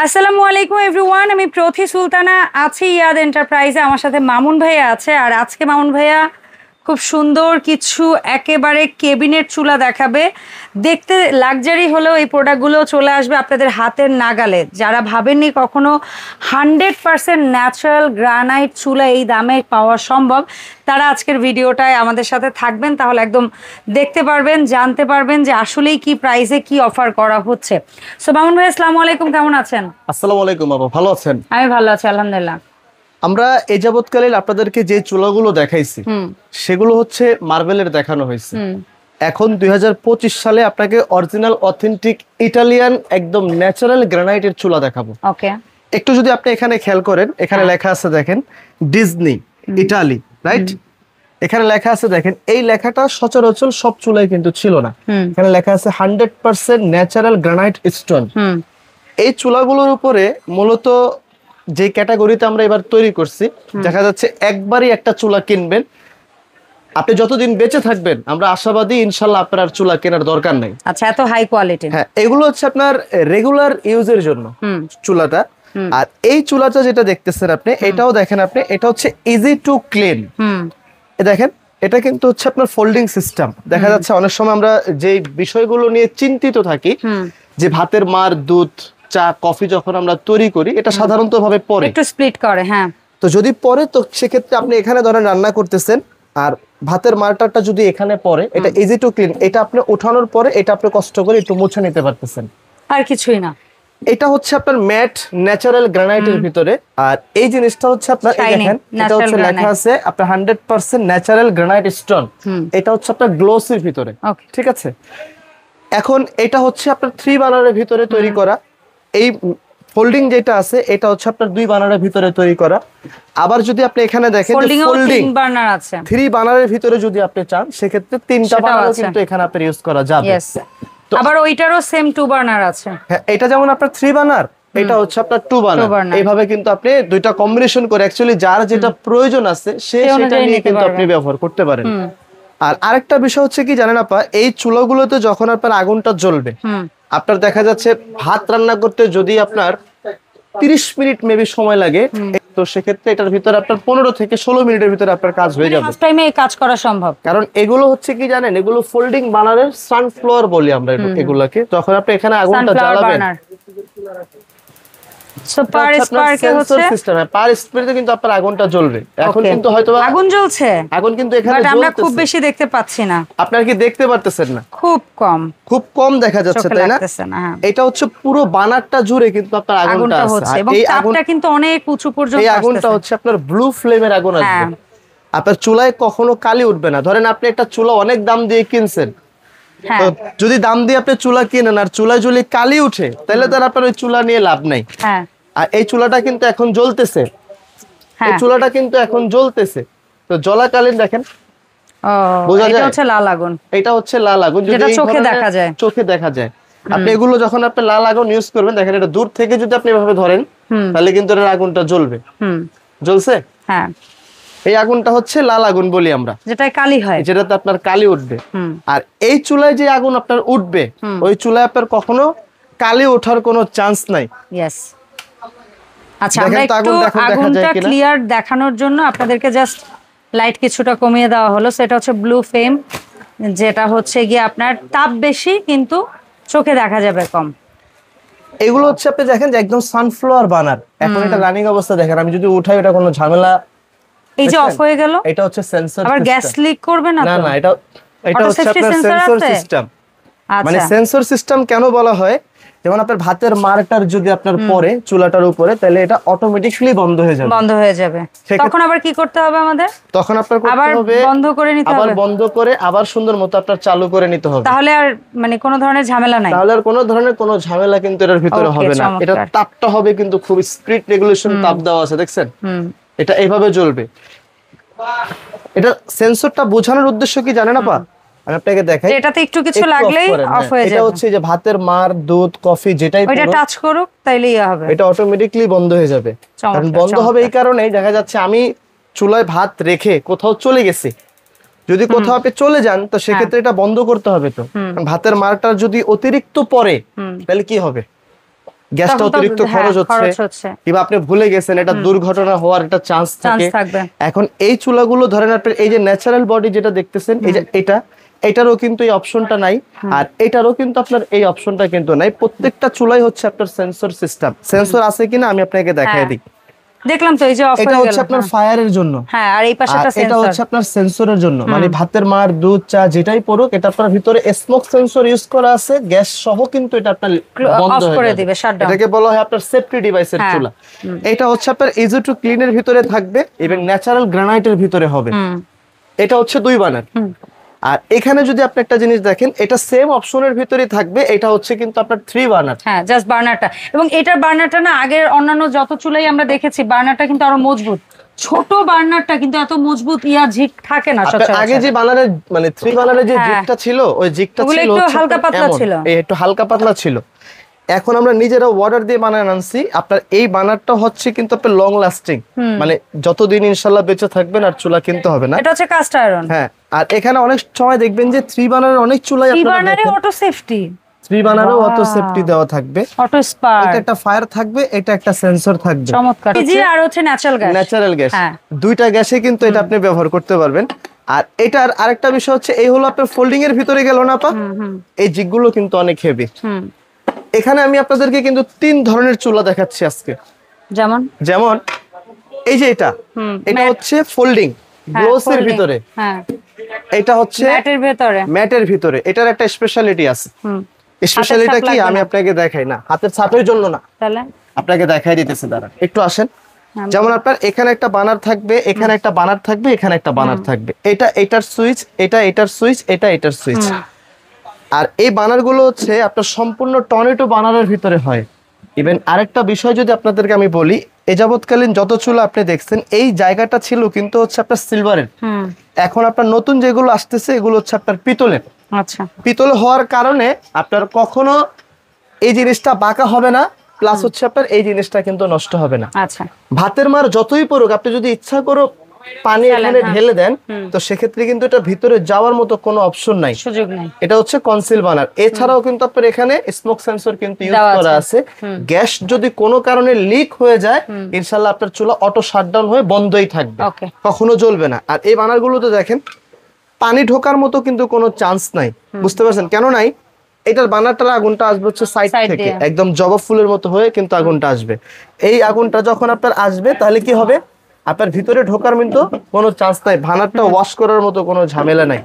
আসসালামু আলাইকুম এভরিওয়ান, আমি প্রথি সুলতানা আছি ইয়াদ এন্টারপ্রাইজে। আমার সাথে মামুন ভাইয়া আছে, আর আজকে মামুন ভাইয়া খুব সুন্দর কিছু একেবারে কেবিনেট চুলা দেখাবে। দেখতে লাক্সারি হলেও এই প্রোডাক্টগুলো চলে আসবে আপনাদের হাতের নাগালে। যারা ভাবেননি কখনো 100% ন্যাচারাল গ্রানাইট চুলা এই দামে পাওয়া সম্ভব, তারা আজকের ভিডিওটায় আমাদের সাথে থাকবেন, তাহলে একদম দেখতে পারবেন, জানতে পারবেন যে আসলেই কি প্রাইসে কি অফার করা হচ্ছে। সো মামুন ভাই, আসসালামু আলাইকুম, কেমন আছেন? আসসালামু আলাইকুম বাবা, ভালো আছেন? আমি ভালো আছি আলহামদুলিল্লাহ। আমরা এই যাবৎকালীন আপনাদেরকে যে চুলাগুলো দেখাইছি সেগুলো হচ্ছে মার্বেলের দেখানো হয়েছে। এখন 2025 সালে আপনাকে অরিজিনাল অথেন্টিক ইটালিয়ান একদম ন্যাচারাল গ্রানাইটের চুলা দেখাবো। ওকে, একটু যদি আপনি এখানে খেয়াল করেন, এখানে লেখা আছে দেখেন ডিজনি ইটালি, রাইট? এখানে লেখা আছে দেখেন, এই লেখাটা সচরাচর সব চুলায় কিন্তু ছিল না। এখানে লেখা আছে 100% ন্যাচারাল গ্রানাইট স্টোন। এই চুলাগুলোর উপরে মূলত যে ক্যাটাগরিতে আমরা এবার তৈরি করছি, দেখা যাচ্ছে একবারই একটা চুলা কিনবেন, আপনি যতদিন বেঁচে থাকবেন আমরা আশাবাদী ইনশাল্লাহ আপনার চুলা কেনার দরকার নাই। আচ্ছা, এত হাই কোয়ালিটি। হ্যাঁ, এগুলো হচ্ছে আপনার রেগুলার ইউজের জন্য চুলাটা। আর এই চুলাটা যেটা দেখতেছেন আপনি, এটাও দেখেন আপনি, এটা হচ্ছে ইজি টু ক্লিন। দেখেন, এটা কিন্তু হচ্ছে আপনার ফোল্ডিং সিস্টেম। দেখা যাচ্ছে অনেক সময় আমরা যে বিষয়গুলো নিয়ে চিন্তিত থাকি, যে ভাতের মার, দুধ, চা, কফি যখন আমরা তৈরি করি, এটা সাধারণত ভাবে পরে একটু স্প্লিট করে। হ্যাঁ, তো যদি পরে, তো সেক্ষেত্রে আপনি এখানে ধরেন রান্না করতেছেন আর ভাতের মারটারটা যদি এখানে পরে, এটা ইজি টু ক্লিন। এটা আপনি উঠানোর পরে এটা আপনি কষ্ট করে একটু মুছে নিতে পারতেছেন, আর কিছুই না। এটা হচ্ছে আপনার ম্যাট ন্যাচারাল গ্রানাইটের ভিতরে। আর এই জিনিসটা হচ্ছে আপনার, এই দেখেন, এটা হচ্ছে লেখা আছে আপনার 100% ন্যাচারাল গ্রানাইট স্টোন। এটা হচ্ছে আপনার গ্লোসির ভিতরে, ঠিক আছে? এখন এটা হচ্ছে আপনার 3 বার্নারের ভিতরে তৈরি করা। এই ফোল্ডিং যেটা আছে এটা হচ্ছে আপনার 2 বার্নারের ভিতরে তৈরি করা। আবার যদি আপনি এখানে দেখেন যে ফোল্ডিং 3 বার্নার আছে, 3 বার্নারের ভিতরে যদি আপনি চান, সেক্ষেত্রে 3টা বার্নারও কিন্তু এখানে আপনি ইউজ করা যাবে। আবার ওইটারও সেম 2 বার্নার আছে। হ্যাঁ, এটা যেমন আপনার 3 বার্নার, এটা হচ্ছে আপনার 2 বার্নার। এইভাবে কিন্তু আপনি দুইটা কম্বিনেশন করে অ্যাকচুয়ালি যার যেটা প্রয়োজন আছে সে সেটা নিয়ে কিন্তু আপনি ব্যবহার করতে পারেন। আর আরেকটা বিষয় হচ্ছে কি জানেন আপা, এই চুলাগুলোতে যখন আপনার আগুনটা জ্বলবে, আপনার দেখা যাচ্ছে ভাত রান্না করতে যদি আপনার 30 মিনিট মেবি সময় লাগে, তো সেক্ষেত্রে এটার ভিতরে আপনার 15 থেকে 16 মিনিটের ভিতরে আপনার কাজ হয়ে যাবে। ফার্স্ট টাইমে এই কাজ করা সম্ভব, কারণ এগুলো হচ্ছে কি জানেন, এগুলো ফোল্ডিং বার্নারের সানফ্লাওয়ার বলি আমরা এগুলোকে। যখন আপনি এখানে আগুনটা জ্বালাবেন, সো পার স্পার্কে হচ্ছে সিস্টেম, পার স্পিডে কিন্তু আপনার আগুনটা জ্বলবে। এখন কিন্তু হয়তো আগুন জ্বলছে, আগুন কিন্তু এখানে বাট আমরা খুব বেশি দেখতে পাচ্ছি না। আপনারা কি দেখতে পারতেছেন না? খুব কম দেখা যাচ্ছে, তাই না? এটা হচ্ছে পুরো বানারটা জুড়ে কিন্তু আপনার আগুনটা আছে, এবং তাপটা কিন্তু অনেক উঁচু পর্যন্ত। এই আগুনটা হচ্ছে আপনার ব্লু ফ্লেমের আগুন আসবে। আপনার চুলায় কখনো কালি উঠবে না। ধরেন আপনি একটা চুলা অনেক দাম দিয়ে কিনছেন, তো যদি দাম দিয়ে আপনি চুলা কিনেন আর চুলায় যদি কালি উঠে, তাহলে তার আপনার ওই চুলা নিয়ে লাভ নাই। আর এই চুলাটা কিন্তু এখন জ্বলতেছে, এই চুলাটা কিন্তু এখন জ্বলতেছে, তো জ্বলাকালীন দেখেন বোঝা যায় এটা হচ্ছে লাল আগুন। এটা হচ্ছে লাল আগুন, যেটা চোখে দেখা যায়। আপনি এগুলো যখন আপনি লাল আগুন ইউজ করবেন, দেখেন এটা দূর থেকে যদি আপনি এভাবে ধরেন, তাহলে কিন্তু এর আগুনটা জ্বলবে। জ্বলছে? হ্যাঁ, এই আগুনটা হচ্ছে লাল আগুন বলি আমরা, যেটা কালি হয়, যেটাতে আপনার কালি উঠবে। আর এই চুলায় যে আগুন আপনার উঠবে, ওই চুলায় আপনার কখনো কালি ওঠার কোনো চান্স নাই। ইয়েস। আচ্ছা, আমরা একটু আগুনটা ক্লিয়ার দেখানোর জন্য আপনাদেরকে জাস্ট লাইট কিছুটা কমিয়ে দেওয়া হলো। সেটা হচ্ছে ব্লু ফ্লেম, যেটা হচ্ছে গিয়ে আপনার তাপ বেশি কিন্তু চোখে দেখা যাবে কম। এগুলো হচ্ছে আপনি দেখেন যে একদম সানফ্লাওয়ার বার্নার। এখন এটা রানিং অবস্থা দেখেন, আমি যদি উঠাই এটা কোনো ঝামেলা, এই যে অফ হয়ে গেল, এটা হচ্ছে সেন্সর। আবার গ্যাস লিক করবে না? না, এটা হচ্ছে আপনার সেন্সর সিস্টেম। মানে সেন্সর সিস্টেম কেন বলা হয়, যেমন আপনার ভাতের মারটার যদি আপনার পরে চুলাটার উপরে, তাহলে এটা অটোমেটিক্যালি বন্ধ হয়ে যাবে। তখন আবার কি করতে হবে আমাদের? তখন আপনার করতে হবে বন্ধ করে নিতে হবে, আবার বন্ধ করে আবার সুন্দর মতো আপনার চালু করে নিতে হবে। তাহলে আর মানে কোনো ধরনের ঝামেলা নাই। তাহলে আর কোনো ধরনের কোনো ঝামেলা কিন্তু এর ভিতরে হবে না। এটা তাপটা হবে কিন্তু খুব স্পিড রেগুলেশন তাপ দেওয়া আছে, দেখছেন? এটা এইভাবে জ্বলবে। এটা সেন্সরটা বোঝানোর উদ্দেশ্য কি জানেন আপা? আমি আপনাকে দেখাই, এটাতে একটু কিছু লাগলেই অফ হয়ে যাবে। এটা হচ্ছে যে ভাতের মার, দুধ, কফি যেটাই ওইটা টাচ করুক তাইলেই হবে, এটা অটোমেটিক্যালি বন্ধ হয়ে যাবে। কারণ বন্ধ হবে এই কারণেই, দেখা যাচ্ছে আমি চুলায় ভাত রেখে কোথাও চলে গেছি, যদি কোথাও আপনি চলে যান, তো সেক্ষেত্রে এটা বন্ধ করতে হবে। তো ভাতের মারটা যদি অতিরিক্ত পরে, তাহলে কি হবে? গ্যাসটা অতিরিক্ত খরচ হচ্ছে, কিংবা আপনি ভুলে গেছেন, এটা দুর্ঘটনা হওয়ার একটা চান্স থাকে। এখন এই চুলাগুলো ধরেন আপনি এই যে ন্যাচারাল বডি যেটা দেখতেছেন, এই যে এটারও কিন্তু এই অপশনটা নাই, আর এটারও কিন্তু আপনার এই অপশনটা কিন্তু নাই। প্রত্যেকটা চুলাই হচ্ছে আপনার সেন্সর সিস্টেম। সেন্সর আছে কিনা আমি আপনাকে দেখাই দিই। দেখলাম তো, এই যে অফ হয়ে গেল, এটা হচ্ছে আপনার ফায়ারের জন্য, হ্যাঁ, আর এই পাশেটা সেন্সর, এটা হচ্ছে আপনার সেন্সরের জন্য, মানে ভাতের মার, দুধ, চা যেটাই পড়ুক, এটা আপনার ভিতরে স্মোক সেন্সর ইউজ করা আছে, গ্যাস সহ কিন্তু এটা আপনার বন্ধ করে দিবে, শাটডাউন। এটাকে বলা হয় আপনার সেফটি ডিভাইসের চুলা। এটা হচ্ছে আপনার ইজি টু ক্লিনের ভিতরে থাকবে এবং ন্যাচারাল গ্রানাইটের ভিতরে হবে। এটা হচ্ছে 2 বার্নার। আর এখানে যদি আপনি একটা জিনিস দেখেন, এটা সেম অপশনের ভিতরেই থাকবে, এটা হচ্ছে কিন্তু আপনার 3 বার্নার। হ্যাঁ, জাস্ট বার্নারটা, এবং এটার বার্নারটা না আগের অন্যান্য যত চুলাই আমরা দেখেছি বার্নারটা কিন্তু আরো মজবুত। ছোট বার্নারটা কিন্তু এত মজবুত ঝিক থাকে না সচরাচর। আগে যে বার্নারের মানে 3 বার্নারের যে জিগটা ছিল, ওই জিগটা ছিল একটু হালকা পাতলা ছিল, একটু হালকা পাতলা ছিল। এখন আমরা নিজেরা অর্ডার দিয়ে বানায় আনছি। আপনার এই বার্নারটা হচ্ছে কিন্তু আপনার লং লাস্টিং, মানে যতদিন ইনশাআল্লাহ বেঁচে থাকবেন আর চুলা কিনতে হবে না। এটা হচ্ছে কাস্ট আয়রন। হ্যাঁ, আর এখানে অনেক সময় দেখবেন যে 3 বার্নারের অনেক চুলাই আপনারা দেখেন, অটো সেফটি, 3 বার্নারও অটো সেফটি দেওয়া থাকবে, অটো স্পার্ক, এটা একটা ফায়ার থাকবে, এটা একটা সেন্সর থাকবে। চমৎকার। জি, আর হচ্ছে ন্যাচারাল গ্যাস, দুইটা গ্যাসে কিন্তু এটা আপনি ব্যবহার করতে পারবেন। আর এটার আরেকটা বিষয় হচ্ছে, এই হলো আপনার ফোল্ডিং এর ভিতরে গেল না আপা, এই জিগগুলো কিন্তু অনেক হেভি। এখানে আমি আপনাদেরকে কিন্তু 3 ধরনের চুলা দেখাচ্ছি আজকে। যেমন এই যে এটা হচ্ছে ফোল্ডিং গ্লোসের ভিতরে, এটা হচ্ছে ম্যাটের ভিতরে। এটার একটা স্পেশালিটি আছে। স্পেশালিটি কি আমি আপনাকে দেখাই না, হাতের ছাপের জন্য না, তাহলে আপনাকে দেখাই দিতেছি, দাঁড়ান একটু আসেন। যেমন আপনার এখানে একটা বানার থাকবে, এখানে একটা বানার থাকবে, এখানে একটা বানার থাকবে, এটার সুইচ, এটার সুইচ, এটার সুইচ। আর এই বানারগুলো হচ্ছে আপনার সম্পূর্ণ টর্নেডো বানারের ভিতরে হয়। ইভেন আরেকটা বিষয় যদি আপনাদেরকে আমি বলি, এ যাবৎকালীন যত চুলা আপনি দেখছেন, এই জায়গাটা ছিল কিন্তু হচ্ছে আপনার সিলভারের। এখন আপনার নতুন যেগুলো আসতেছে এগুলো হচ্ছে আপনার পিতলের। আচ্ছা, পিতল হওয়ার কারণে আপনার কখনো এই জিনিসটা বাঁকা হবে না, প্লাস হচ্ছে আপনার এই জিনিসটা কিন্তু নষ্ট হবে না। আচ্ছা, ভাতের মার যতই পড়ুক, আপনি যদি ইচ্ছা করো পানি এখানে ঢেলে দেন, তো সেক্ষেত্রে কিন্তু এটা ভিতরে যাওয়ার মতো কোনো অপশন নাই, সুযোগ নাই। এটা হচ্ছে কনসিল বার্নার। এছাড়াও কিন্তু আপনার এখানে স্মোক সেন্সর কিন্তু ইউজ করা আছে। গ্যাস যদি কোনো কারণে লিক হয়ে যায়, ইনশাআল্লাহ আপনার চুলা অটো শাটডাউন হয়ে বন্ধই থাকবে, কখনো জ্বলবে না। আর এই বার্নারগুলোতে দেখেন পানি ঢোকার মতো কিন্তু কোনো চান্স নাই। বুঝতে পারছেন কেন নাই? এটার বার্নারটার আগুনটা আসবে হচ্ছে সাইড থেকে, একদম জবা ফুলের মতো হয়ে কিন্তু আগুনটা আসবে। এই আগুনটা যখন আপনার আসবে, তাহলে কি হবে, আপনার ভিতরে ঢোকার কিন্তু কোনো চান্স নাই, বার্নারটা ওয়াশ করার মতো কোনো ঝামেলা নাই।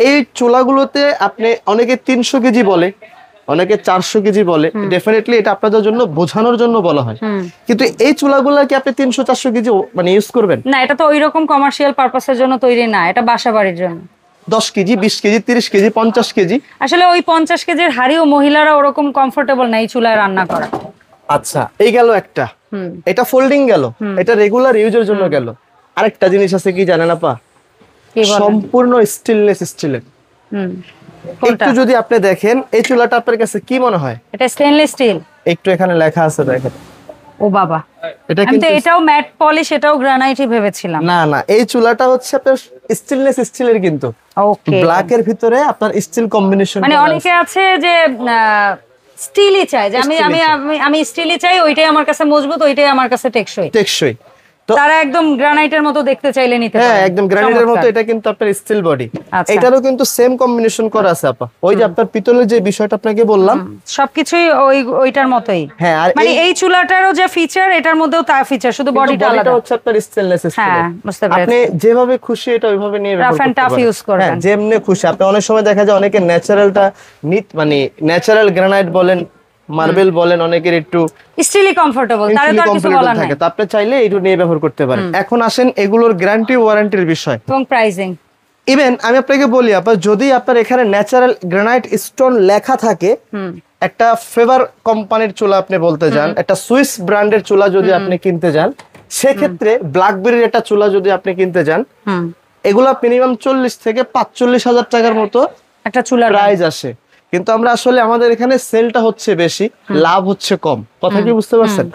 এই চুলাগুলোতে আপনি অনেকে 300 কেজি বলে, অনেকে 400 কেজি বলে, ডেফিনেটলি এটা আপনাদের জন্য বোঝানোর জন্য বলা হয়। কিন্তু এই চুলাগুলো কি আপনি 300-400 কেজি মানে ইউজ করবেন না? এটা তো ওইরকম কমার্শিয়াল পারপাসের জন্য তৈরি না, এটা বাসা বাড়ির জন্য। 10 কেজি, 20 কেজি, 30 কেজি, 50 কেজি, আসলে ওই 50 কেজির হাড়িও মহিলারা ওরকম কমফোর্টেবল না এই চুলায় রান্না করা। আচ্ছা, এই গেল একটা, এটা ফোল্ডিং গেল, এটা রেগুলার ইউজের জন্য গেল। আরেকটা জিনিস আছে কি জানেন আপা, সম্পূর্ণ স্টেনলেস স্টিলের। একটু যদি আপনি দেখেন এই চুলাটা আপনার কাছে কি মনে হয়? এটা স্টেনলেস স্টিল, একটু এখানে লেখা আছে দেখেন। ও বাবা, এটা কিন্তু এটাও ম্যাট পলিশ, এটাও গ্রানাইটই ভেবেছিলাম। না না, এই চুলাটা হচ্ছে আপনার স্টেনলেস স্টিলের, কিন্তু ওকে ব্ল্যাক এর ভিতরে আপনার স্টিল কম্বিনেশন। মানে অনেকে আছে যে স্টিলই চাই, যে আমি আমি আমি স্টিলই চাই, ওইটাই আমার কাছে মজবুত, ওইটাই আমার কাছে টেকসই। তারা একদম গ্রানাইটের মতো দেখতে চাইলে নিতে পারে। হ্যাঁ, একদম গ্রানাইটের মতো। এটা কিন্তু আপনার স্টিল বডি, এটারও কিন্তু সেম কম্বিনেশন করা আছে আপা। ওই যে আপনার পিতলের যে বিষয়টা আপনাকে বললাম, সবকিছুই ওইটার মতোই। হ্যাঁ, আর মানে এই চুলাটারও যে ফিচার, এটার মধ্যেও তার ফিচার, শুধু বডিটা আলাদা। এটা হচ্ছে আপনার স্টেনলেস স্টিল। হ্যাঁ, বুঝতে পেরেছি। আপনি যেভাবে খুশি এটা ওইভাবে নিয়ে ব্যবহার করতে পারেন, রাফ এন্ড টাফ ইউজ করবেন। হ্যাঁ, যেমনে খুশি। আপনি অনেক সময় দেখা যায় অনেকে ন্যাচারালটা মানে ন্যাচারাল গ্রানাইট বলেন, মার্বেল বলেন, অনেকের একটু স্টিলি কমফোর্টেবল, তারে তো আর কিছু বলার নাই, তো আপনি চাইলে এইটু নিয়ে ব্যবহার করতে পারেন। এখন আসেন এগুলোর গ্যারান্টি ওয়ারেন্টির বিষয় এবং প্রাইসিং। ইভেন আমি আপনাকে বলি আপা, যদি আপনার এখানে ন্যাচারাল গ্রানাইট স্টোন লেখা থাকে, একটা ফেভার কোম্পানির চুলা আপনি বলতে যান, একটা সুইস ব্র্যান্ডের চুলা যদি আপনি কিনতে যান, সেক্ষেত্রে ব্ল্যাকবেরির একটা চুলা যদি আপনি কিনতে যান, এগুলা মিনিমাম 40 থেকে 45 হাজার টাকার মতো একটা চুলার প্রাইস আসে। কিন্তু আমরা আসলে আমাদের এখানে সেলটা হচ্ছে বেশি, লাভ হচ্ছে কম। কথা কি বুঝতে পারছেন?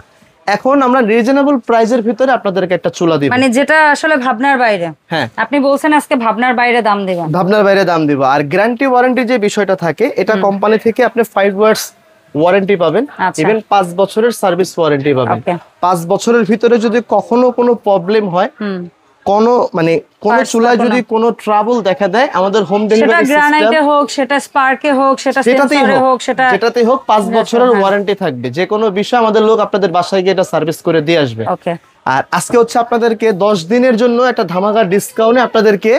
এখন আমরা রিজনেবল প্রাইসের ভিতরে আপনাদেরকে একটা চুলা দিব, মানে যেটা আসলে ভাবনার বাইরে। হ্যাঁ, আপনি বলছেন আজকে ভাবনার বাইরে দাম দিবেন, ভাবনার বাইরে দাম দিব। আর গ্যারান্টি ওয়ারেন্টি যে বিষয়টা থাকে, এটা কোম্পানি থেকে আপনি 5 ইয়ার্স ওয়ারেন্টি পাবেন, ইভেন 5 বছরের সার্ভিস ওয়ারেন্টি পাবেন। 5 বছরের ভিতরে যদি কখনো কোনো প্রবলেম হয়, কোনো মানে কোন চুলায় যদি কোনো ট্রাবল দেখা দেয়, আমাদের হোম ডেলিভারি সিস্টেম, সেটা গ্রানাইটে হোক, সেটা স্পার্কে হোক, সেটা সেন্সরে হোক, যেটাতেই হোক 5 বছরের ওয়ারেন্টি থাকবে। যে কোনো বিষয় আমাদের লোক আপনাদের বাসায় গিয়ে এটা সার্ভিস করে দিয়ে আসবে। ওকে। আর আজকে হচ্ছে আপনাদেরকে 10 দিনের জন্য একটা ধামাকা ডিসকাউন্টে আপনাদেরকে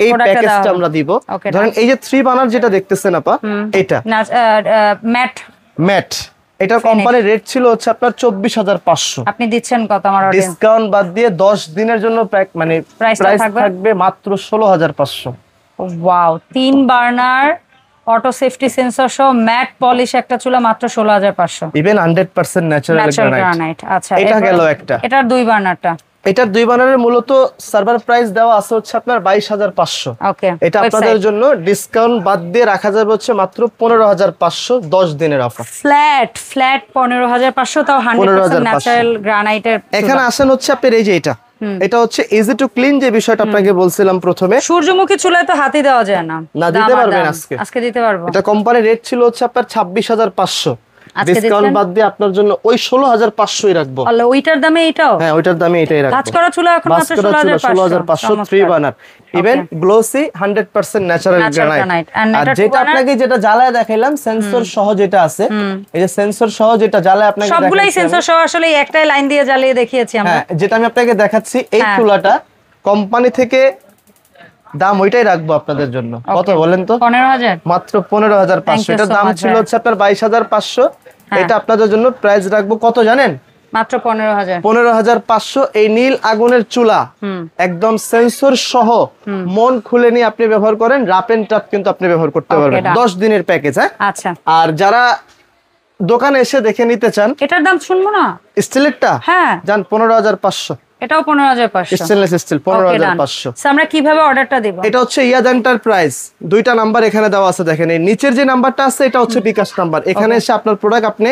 এই প্যাকেজটা আমরা দিব। ধরেন এই যে 3 বার্নার যেটা দেখতেছেন আপা, এটা ম্যাট, এটা কোম্পানির রেট ছিল হচ্ছে আপনার 24,500, আপনি দিচ্ছেন কত? আমার ডিসকাউন্ট বাদ দিয়ে 10 দিনের জন্য মানে প্রাইস থাকবে মাত্র 16,500। Wow, 3 burner auto safety sensor সহ ম্যাট পলিশ একটা চুলা মাত্র 16,500, ইভেন 100% ন্যাচারাল গ্রানাইট। আচ্ছা, এটা গেল একটা। এটার 2 বার্নারটা, এটার 2 বার্নারের মূলত সার্ভার প্রাইস দেওয়া আছে হচ্ছে আপনার 22,500। ওকে, এটা আপনাদের জন্য ডিসকাউন্ট বাদ দিয়ে রাখা যাবে হচ্ছে মাত্র 15,500, 10 দিনের অফার। ফ্ল্যাট 15,500, তাও 100% ন্যাচারাল গ্রানাইটের। এখানে আসেন হচ্ছে আপনার এই যে এটা হচ্ছে ইজি টু ক্লিন, যে বিষয়টা আপনাকে বলছিলাম প্রথমে। সূর্যমুখী চুলায় তো হাতই দেওয়া যায় না। না, দিতে পারবেন আজকে দিতে পারবো। এটা কোম্পানির রেট ছিল হচ্ছে আপনার 26,500, ডিসকাউন্ট বাদ দিয়ে আপনার জন্য ওই 16,500ই রাখবো। আল্লাহ, ওইটার দামে এটাও? হ্যাঁ, ওইটার দামে এটাই রাখবো। কাজ করা চুলা এখন মাত্র 16,500, 3 burner, even glossy 100% natural granite. আর যেটা আপনাকে যেটা জ্বালায় দেখাইলাম সেন্সর সহ যেটা আছে, এই যে সেন্সর সহ যেটা জ্বালায় আপনাকে দেখাচ্ছি, সবগুলাই সেন্সর সহ, আসলে একটাই লাইন দিয়ে জ্বালিয়ে দেখিয়েছি আমরা। হ্যাঁ, যেটা আমি আপনাকে দেখাচ্ছি, এই চুলাটা কোম্পানি থেকে দাম ওইটাই রাখবো আপনাদের জন্য। কত বলেন তো? 15,000, মাত্র 15,500। এটার দাম ছিল হচ্ছে আপনার 22,500। এটা আপনাদের জন্য প্রাইস রাখবো কত জানেন? মাত্র 15,000। 15,500। এই নীল আগুনের চুলা একদম সেন্সর সহ, মন খুলে নিয়ে আপনি ব্যবহার করেন, রাপ এন্ড টাপ কিন্তু আপনি ব্যবহার করতে পারবেন। 10 দিনের প্যাকেজ। হ্যাঁ, আচ্ছা। আর যারা দোকানে এসে দেখে নিতে চান, এটার দাম শুনবো না? স্টিলেরটা হ্যাঁ, জান 15,500। এটাও 15,500, স্টেনলেস স্টিল 15,500। আমরা কিভাবে অর্ডারটা দেব? এটা হচ্ছে ইয়াদ এন্টারপ্রাইজ, 2টা নাম্বার এখানে দেওয়া আছে, দেখেন এই নিচের যে নাম্বারটা আছে এটা হচ্ছে বিকাশ নাম্বার। এখানে এসে আপনার প্রোডাক্ট আপনি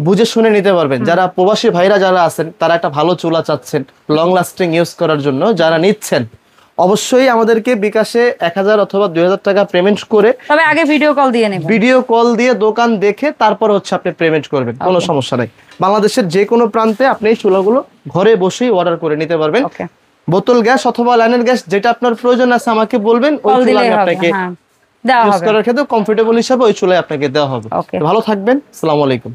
বুঝে শুনে নিতে পারবেন। যারা প্রবাসী ভাইরা যারা আছেন, তারা একটা ভালো চুলা চাচ্ছেন লং লাস্টিং ইউজ করার জন্য, যারা নিচ্ছেন, অবশ্যই আমাদেরকে বিকাশে 1,000 অথবা 2,000 টাকা পেমেন্ট করে, তবে আগে ভিডিও কল দিয়ে নেবেন। ভিডিও কল দিয়ে দোকান দেখে তারপর হচ্ছে আপনি পেমেন্ট করবেন, কোনো সমস্যা নাই। বাংলাদেশের যে কোনো প্রান্তে আপনি এই চুলাগুলো ঘরে বসেই অর্ডার করে নিতে পারবেন। বোতল গ্যাস অথবা লাইনের গ্যাস, যেটা আপনার প্রয়োজন আছে আমাকে বলবেন, ওই চুলা আমি আপনাকে ইউজ করার ক্ষেত্রে কমফোর্টেবল হিসাবে ওই চুলাই আপনাকে দেওয়া হবে। ভালো থাকবেন, আসসালামু আলাইকুম।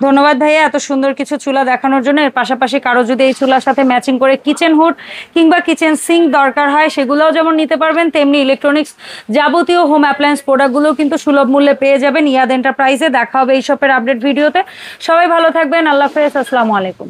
ধন্যবাদ ভাইয়া এত সুন্দর কিছু চুলা দেখানোর জন্য। এর পাশাপাশি কারো যদি এই চুলার সাথে ম্যাচিং করে কিচেন হুড কিংবা কিচেন সিঙ্ক দরকার হয়, সেগুলোও যেমন নিতে পারবেন, তেমনি ইলেকট্রনিক্স যাবতীয় হোম অ্যাপ্লায়েন্স প্রোডাক্টগুলো কিন্তু সুলভ মূল্যে পেয়ে যাবেন ইয়াদ এন্টারপ্রাইজে। দেখা হবে এই শপের আপডেট ভিডিওতে। সবাই ভালো থাকবেন, আল্লাহ হাফেজ, আসসালামু আলাইকুম।